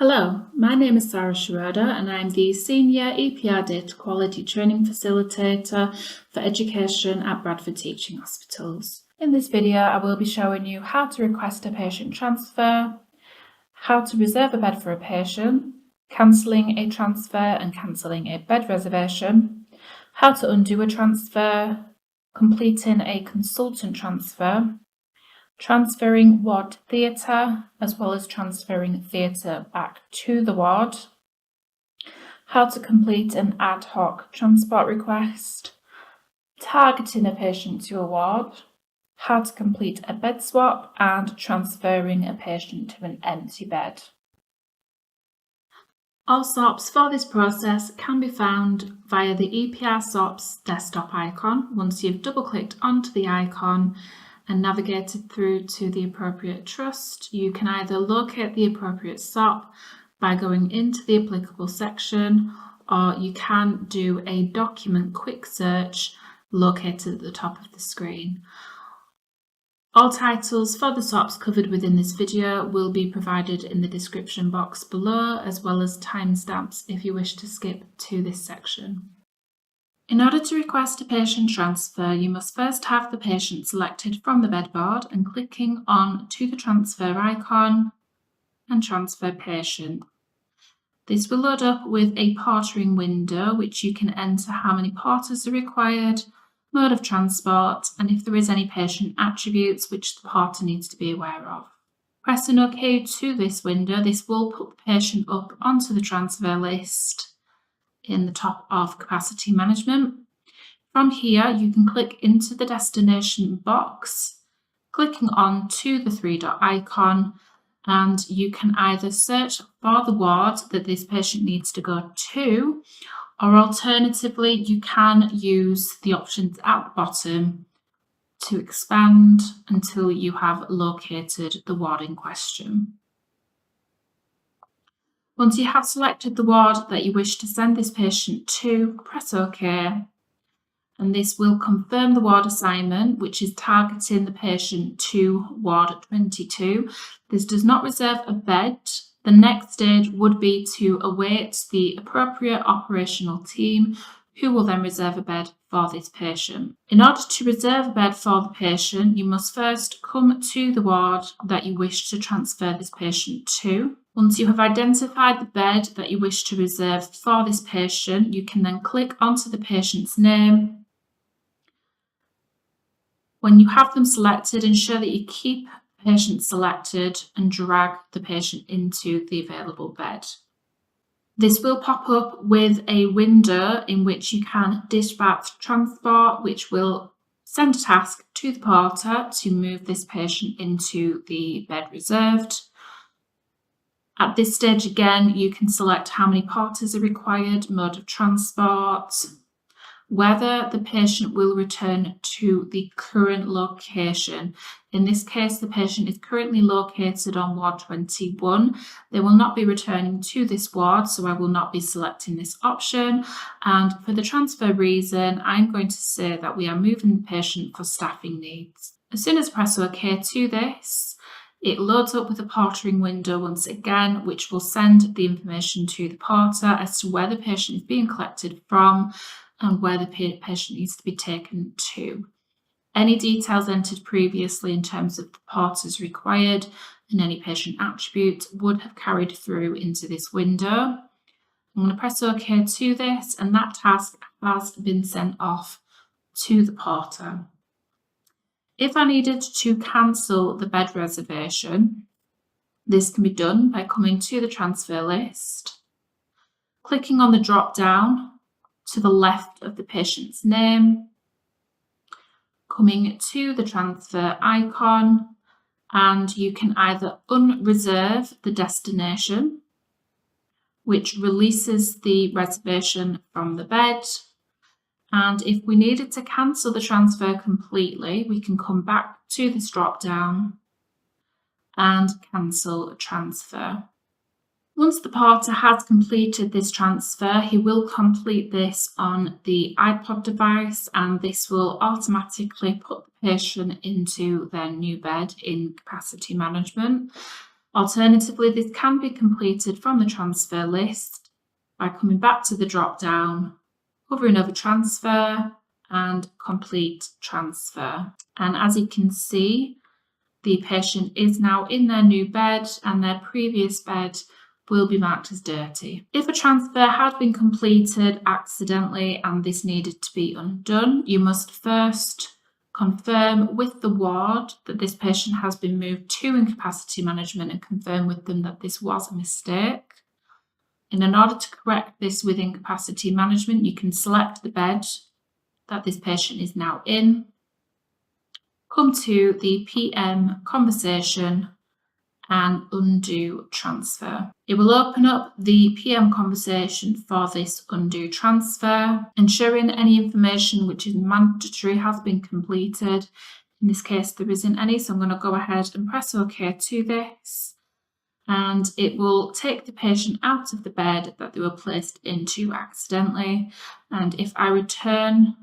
Hello, my name is Sarah Schroeder and I'm the Senior EPR Data Quality Training Facilitator for Education at Bradford Teaching Hospitals. In this video, I will be showing you how to request a patient transfer, how to reserve a bed for a patient, cancelling a transfer and cancelling a bed reservation, how to undo a transfer, completing a consultant transfer, transferring ward theatre, as well as transferring theatre back to the ward, how to complete an ad hoc transport request, targeting a patient to a ward, how to complete a bed swap, and transferring a patient to an empty bed. All SOPs for this process can be found via the EPR SOPs desktop icon once you've double-clicked onto the icon and navigated through to the appropriate trust. You can either locate the appropriate SOP by going into the applicable section, or you can do a document quick search located at the top of the screen. All titles for the SOPs covered within this video will be provided in the description box below, as well as timestamps if you wish to skip to this section. In order to request a patient transfer, you must first have the patient selected from the bed board and clicking on to the transfer icon and transfer patient. This will load up with a portering window, which you can enter how many porters are required, mode of transport, and if there is any patient attributes which the porter needs to be aware of. Pressing OK to this window, this will put the patient up onto the transfer list in the top of capacity management. From here, you can click into the destination box, clicking on to the three-dot icon, and you can either search for the ward that this patient needs to go to, or alternatively, you can use the options at the bottom to expand until you have located the ward in question. Once you have selected the ward that you wish to send this patient to, press OK, and this will confirm the ward assignment, which is targeting the patient to Ward 22. This does not reserve a bed. The next stage would be to await the appropriate operational team, who will then reserve a bed for this patient. In order to reserve a bed for the patient, you must first come to the ward that you wish to transfer this patient to. Once you have identified the bed that you wish to reserve for this patient, you can then click onto the patient's name. When you have them selected, ensure that you keep the patient selected and drag the patient into the available bed. This will pop up with a window in which you can dispatch transport, which will send a task to the porter to move this patient into the bed reserved. At this stage, again, you can select how many porters are required, mode of transport, whether the patient will return to the current location. In this case, the patient is currently located on Ward 21. They will not be returning to this ward, so I will not be selecting this option. And for the transfer reason, I'm going to say that we are moving the patient for staffing needs. As soon as I press OK to this, it loads up with a portering window once again, which will send the information to the porter as to where the patient is being collected from and where the patient needs to be taken to. Any details entered previously in terms of the porters required and any patient attributes would have carried through into this window. I'm going to press OK to this, and that task has been sent off to the porter. If I needed to cancel the bed reservation, this can be done by coming to the transfer list, clicking on the drop down to the left of the patient's name, coming to the transfer icon, and you can either unreserve the destination, which releases the reservation from the bed. And if we needed to cancel the transfer completely, we can come back to this drop down and cancel a transfer. Once the porter has completed this transfer, he will complete this on the iPod device, and this will automatically put the patient into their new bed in capacity management. Alternatively, this can be completed from the transfer list by coming back to the drop-down, hovering over transfer and complete transfer. And as you can see, the patient is now in their new bed and their previous bed will be marked as dirty. If a transfer had been completed accidentally and this needed to be undone, you must first confirm with the ward that this patient has been moved to incapacity management and confirm with them that this was a mistake. And in order to correct this with incapacity management, you can select the bed that this patient is now in, come to the PM conversation and undo transfer. It will open up the PM conversation for this undo transfer, ensuring any information which is mandatory has been completed. In this case, there isn't any, so I'm going to go ahead and press OK to this. And it will take the patient out of the bed that they were placed into accidentally. And if I return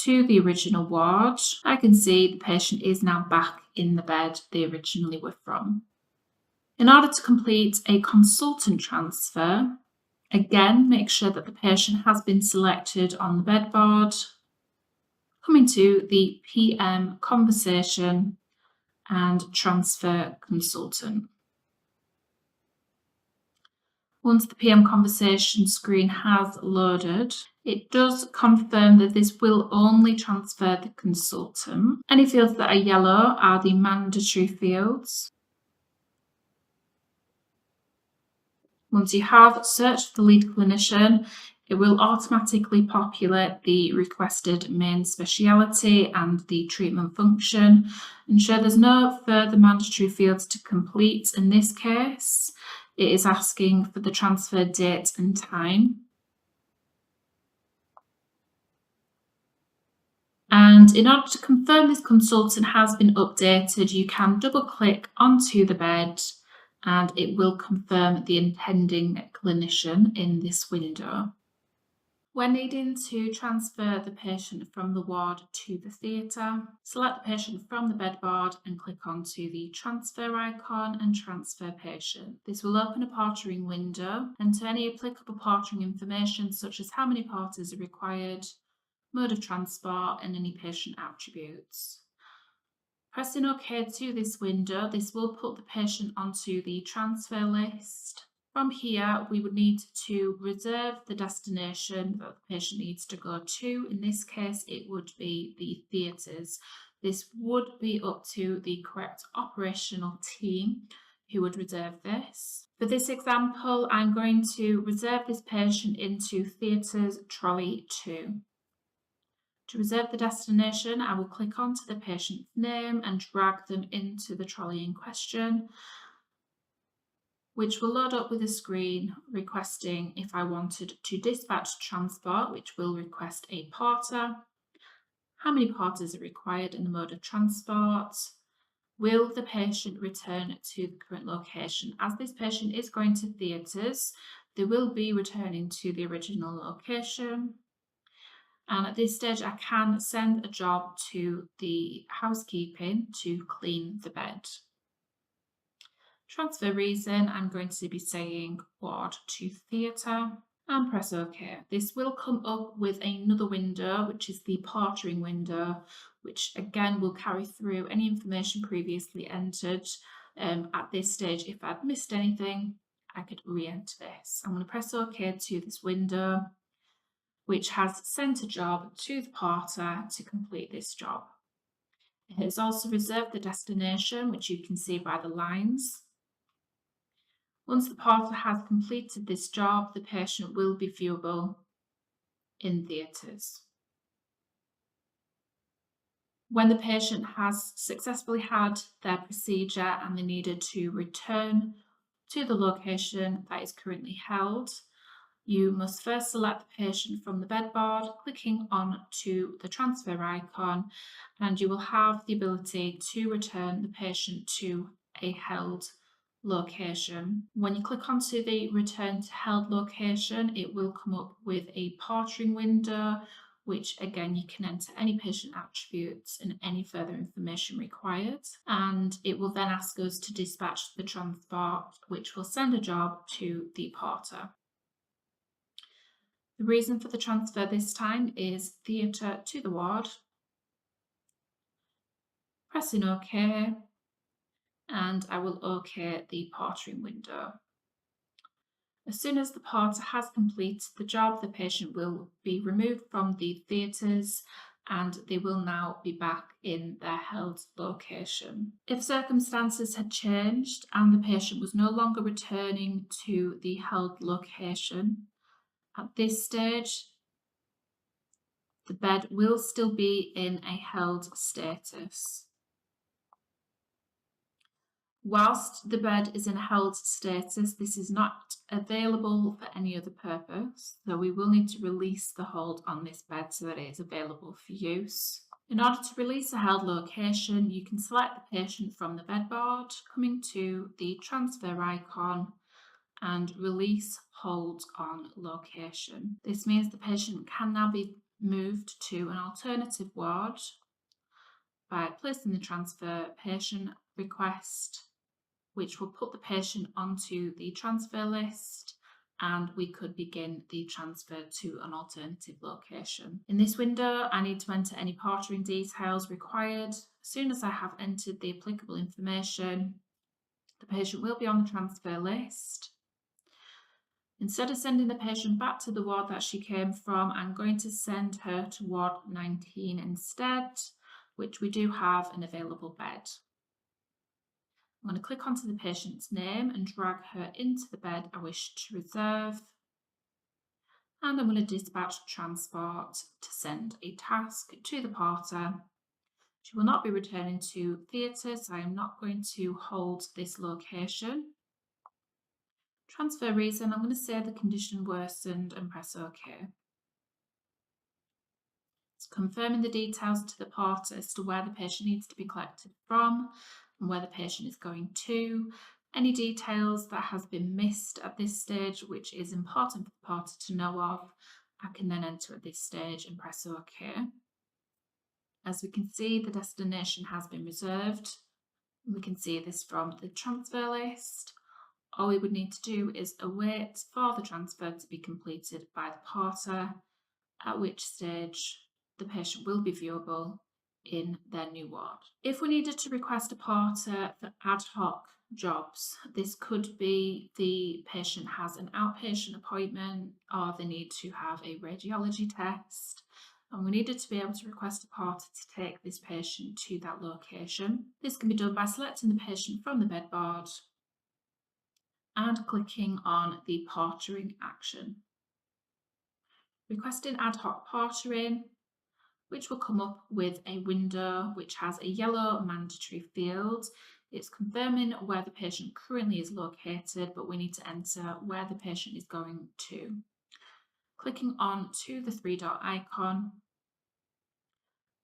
to the original ward, I can see the patient is now back in the bed they originally were from. In order to complete a consultant transfer, again, make sure that the patient has been selected on the bed board, coming to the PM conversation and transfer consultant. Once the PM conversation screen has loaded, it does confirm that this will only transfer the consultant. Any fields that are yellow are the mandatory fields. Once you have searched for the lead clinician, it will automatically populate the requested main speciality and the treatment function. Ensure there's no further mandatory fields to complete. In this case, it is asking for the transfer date and time. And in order to confirm this consultant has been updated, you can double click onto the bed and it will confirm the intending clinician in this window. When needing to transfer the patient from the ward to the theatre, select the patient from the bed board and click onto the transfer icon and transfer patient. This will open a partnering window, enter any applicable partnering information such as how many partners are required, mode of transport and any patient attributes. Pressing OK to this window, this will put the patient onto the transfer list. From here, we would need to reserve the destination that the patient needs to go to. In this case, it would be the theatres. This would be up to the correct operational team who would reserve this. For this example, I'm going to reserve this patient into Theatres Trolley 2. To reserve the destination, I will click onto the patient's name and drag them into the trolley in question, which will load up with a screen requesting if I wanted to dispatch transport, which will request a porter, how many porters are required and the mode of transport, will the patient return to the current location. As this patient is going to theatres, they will be returning to the original location. And at this stage, I can send a job to the housekeeping to clean the bed. Transfer reason, I'm going to be saying ward to theatre and press OK. This will come up with another window, which is the partnering window, which again will carry through any information previously entered. At this stage, if I'd missed anything, I could re-enter this. I'm going to press OK to this window, which has sent a job to the porter to complete this job. It has also reserved the destination, which you can see by the lines. Once the porter has completed this job, the patient will be viewable in theatres. When the patient has successfully had their procedure and they needed to return to the location that is currently held, you must first select the patient from the bed board, clicking on to the transfer icon, and you will have the ability to return the patient to a held location. When you click onto the return to held location, it will come up with a partnering window, which again, you can enter any patient attributes and any further information required. And it will then ask us to dispatch the transport, which will send a job to the porter. The reason for the transfer this time is theatre to the ward. Pressing OK, and I will OK the portering window. As soon as the porter has completed the job, the patient will be removed from the theatres and they will now be back in their held location. If circumstances had changed and the patient was no longer returning to the held location, at this stage, the bed will still be in a held status. Whilst the bed is in held status, this is not available for any other purpose, so we will need to release the hold on this bed so that it is available for use. In order to release a held location, you can select the patient from the bed board, coming to the transfer icon and release hold on location. This means the patient can now be moved to an alternative ward by placing the transfer patient request, which will put the patient onto the transfer list, and we could begin the transfer to an alternative location. In this window, I need to enter any portering details required. As soon as I have entered the applicable information, the patient will be on the transfer list. Instead of sending the patient back to the ward that she came from, I'm going to send her to ward 19 instead, which we do have an available bed. I'm going to click onto the patient's name and drag her into the bed I wish to reserve. And I'm going to dispatch transport to send a task to the porter. She will not be returning to theatre, so I am not going to hold this location. Transfer reason, I'm going to say the condition worsened and press OK. It's confirming the details to the porter as to where the patient needs to be collected from and where the patient is going to. Any details that has been missed at this stage, which is important for the porter to know of, I can then enter at this stage and press OK. As we can see, the destination has been reserved. We can see this from the transfer list. All we would need to do is await for the transfer to be completed by the porter, at which stage the patient will be viewable in their new ward. If we needed to request a porter for ad hoc jobs, this could be the patient has an outpatient appointment or they need to have a radiology test, and we needed to be able to request a porter to take this patient to that location. This can be done by selecting the patient from the bed board and clicking on the portering action. Requesting ad hoc portering, which will come up with a window which has a yellow mandatory field. It's confirming where the patient currently is located, but we need to enter where the patient is going to. Clicking on to the three-dot icon.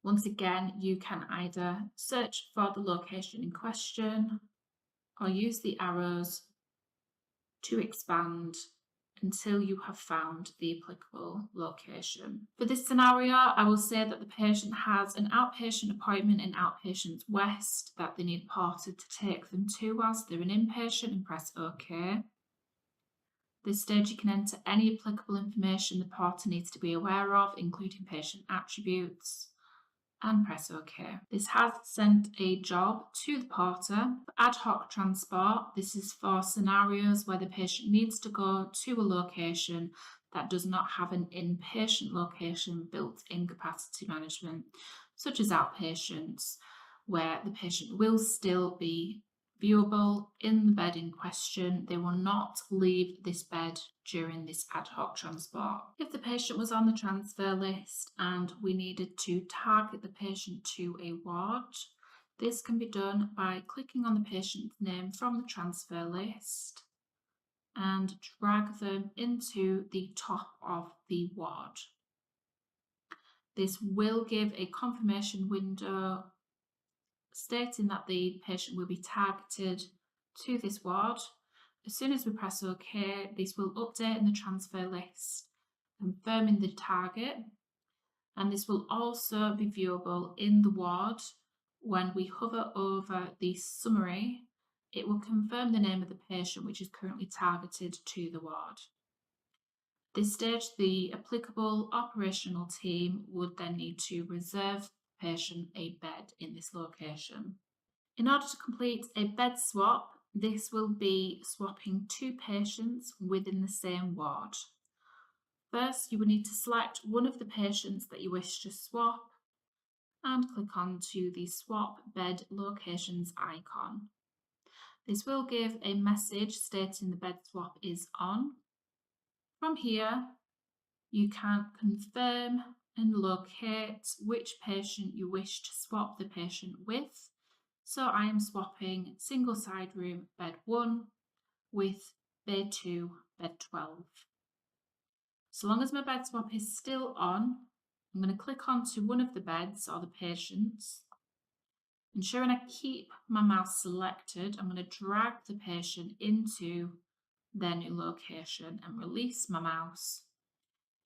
Once again, you can either search for the location in question or use the arrows to expand until you have found the applicable location. For this scenario, I will say that the patient has an outpatient appointment in Outpatients West that they need a porter to take them to whilst they're an inpatient, and press OK. This stage you can enter any applicable information the porter needs to be aware of, including patient attributes, and press OK. This has sent a job to the porter. For ad hoc transport, this is for scenarios where the patient needs to go to a location that does not have an inpatient location built in capacity management, such as outpatients, where the patient will still be viewable in the bed in question. They will not leave this bed during this ad hoc transport. If the patient was on the transfer list and we needed to target the patient to a ward, this can be done by clicking on the patient's name from the transfer list and drag them into the top of the ward. This will give a confirmation window stating that the patient will be targeted to this ward. As soon as we press OK, this will update in the transfer list, confirming the target. And this will also be viewable in the ward. When we hover over the summary, it will confirm the name of the patient which is currently targeted to the ward. At this stage, the applicable operational team would then need to reserve the patient a bed in this location. In order to complete a bed swap, this will be swapping two patients within the same ward. First, you will need to select one of the patients that you wish to swap and click on to the Swap Bed Locations icon. This will give a message stating the bed swap is on. From here, you can confirm and locate which patient you wish to swap the patient with. So I am swapping single side room bed 1 with bay 2 bed 12. So long as my bed swap is still on, I'm going to click onto one of the beds or the patients. Ensuring I keep my mouse selected, I'm going to drag the patient into their new location and release my mouse.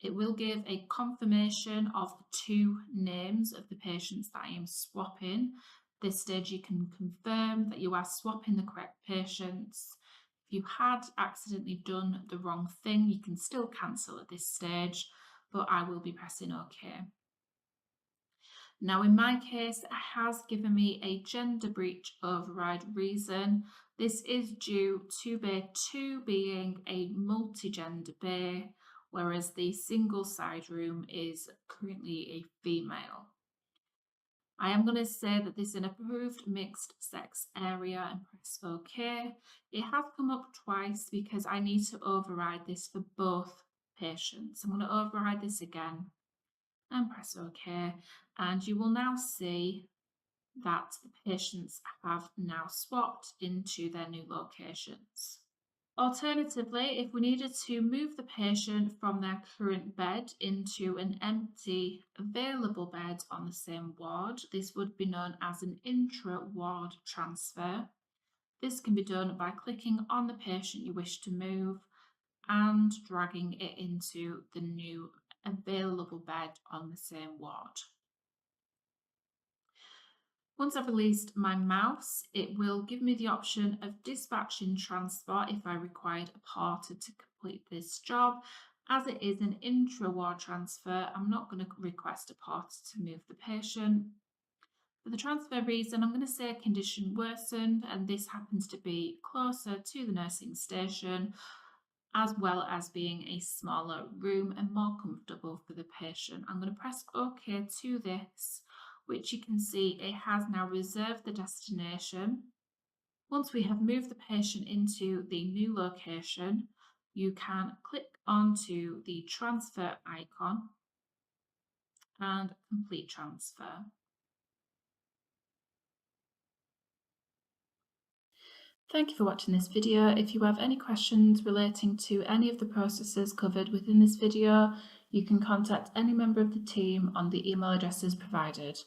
It will give a confirmation of the two names of the patients that I am swapping. At this stage, you can confirm that you are swapping the correct patients. If you had accidentally done the wrong thing, you can still cancel at this stage, but I will be pressing OK. Now, in my case, it has given me a gender breach override reason. This is due to bay 2 being a multi-gender bay, whereas the single side room is currently a female. I am going to say that this is an approved mixed sex area and press OK. It has come up twice because I need to override this for both patients. I'm going to override this again and press OK, and you will now see that the patients have now swapped into their new locations. Alternatively, if we needed to move the patient from their current bed into an empty available bed on the same ward, this would be known as an intra-ward transfer. This can be done by clicking on the patient you wish to move and dragging it into the new available bed on the same ward. Once I've released my mouse, it will give me the option of dispatching transport if I required a porter to complete this job. As it is an intra-ward transfer, I'm not going to request a porter to move the patient. For the transfer reason, I'm going to say condition worsened, and this happens to be closer to the nursing station, as well as being a smaller room and more comfortable for the patient. I'm going to press OK to this, which you can see it has now reserved the destination. Once we have moved the patient into the new location, you can click onto the transfer icon and complete transfer. Thank you for watching this video. If you have any questions relating to any of the processes covered within this video, you can contact any member of the team on the email addresses provided.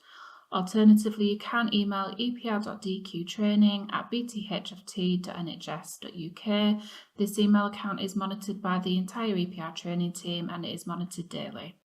Alternatively, you can email epr.dqtraining@bthft.nhs.uk. This email account is monitored by the entire EPR training team and it is monitored daily.